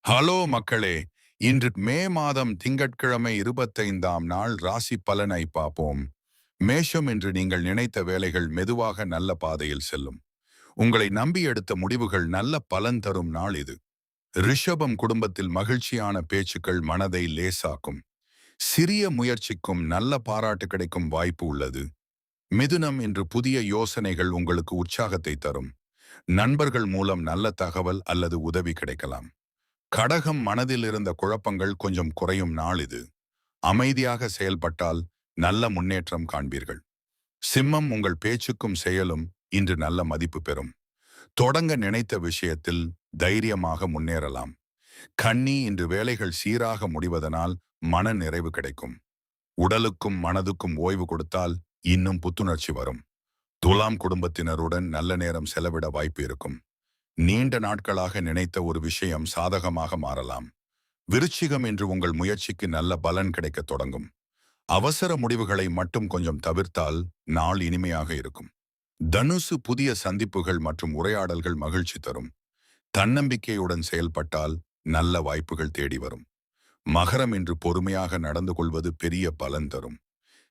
Hello மக்களே, இன்று மே மாதம் திங்கட்கிழமை 25ஆம் நாள் ராசி பலனை பார்ப்போம். மேஷம் என்று நீங்கள் நினைத்த வேலைகள் மெதுவாக நல்ல பாதையில் செல்லும். உங்களை நம்பி எடுத்த முடிவுகள் நல்ல பலன் தரும் நாள் இது. ரிஷபம் குடும்பத்தில் மகிழ்ச்சியான பேச்சுக்கள் மனதை லேசாக்கும். சிறிய முயற்சிக்கும் நல்ல பாராட்டு கிடைக்கும் வாய்ப்பு உள்ளது. மிதுனம் என்று புதிய யோசனைகள் உங்களுக்கு உற்சாகத்தை தரும். நண்பர்கள் மூலம் நல்ல தகவல் அல்லது உதவி கிடைக்கலாம். கடகம் மனதில் இருந்த குழப்பங்கள் கொஞ்சம் குறையும் நாள் இது. அமைதியாக செயல்பட்டால் நல்ல முன்னேற்றம் காண்பீர்கள். சிம்மம் உங்கள் பேச்சுக்கும் செயலும் இன்று நல்ல மதிப்பு பெறும். தொடங்க நினைத்த விஷயத்தில் தைரியமாக முன்னேறலாம். கன்னி இன்று வேலைகள் சீராக முடிவதனால் மன நிறைவு கிடைக்கும். உடலுக்கும் மனதுக்கும் ஓய்வு கொடுத்தால் இன்னும் புத்துணர்ச்சி வரும். துலாம் குடும்பத்தினருடன் நல்ல நேரம் செலவிட வாய்ப்பு இருக்கும். நீண்ட நாட்களாக நினைத்த ஒரு விஷயம் சாதகமாக மாறலாம். விருச்சிகம் என்று உங்கள் முயற்சிக்கு நல்ல பலன் கிடைக்கத் தொடங்கும். அவசர முடிவுகளை மட்டும் கொஞ்சம் தவிர்த்தால் நாள் இனிமையாக இருக்கும். தனுசு புதிய சந்திப்புகள் மற்றும் உரையாடல்கள் மகிழ்ச்சி தரும். தன்னம்பிக்கையுடன் செயல்பட்டால் நல்ல வாய்ப்புகள் தேடி வரும். மகரம் என்று பொறுமையாக நடந்து கொள்வது பெரிய பலன் தரும்.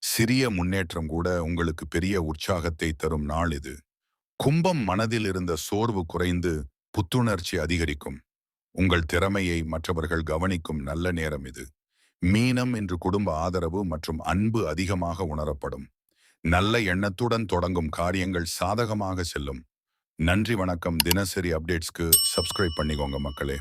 சிறிய முன்னேற்றம் கூட உங்களுக்கு பெரிய உற்சாகத்தை தரும் நாள் இது. கும்பம் மனதில் இருந்த சோர்வு குறைந்து புத்துணர்ச்சி அதிகரிக்கும். உங்கள் திறமையை மற்றவர்கள் கவனிக்கும் நல்ல நேரம் இது. மீனம் என்று குடும்ப ஆதரவு மற்றும் அன்பு அதிகமாக உணரப்படும். நல்ல எண்ணத்துடன் தொடங்கும் காரியங்கள் சாதகமாக செல்லும். நன்றி வணக்கம். தினசரி அப்டேட்ஸ்க்கு சப்ஸ்கிரைப் பண்ணிக்கோங்க மக்களே.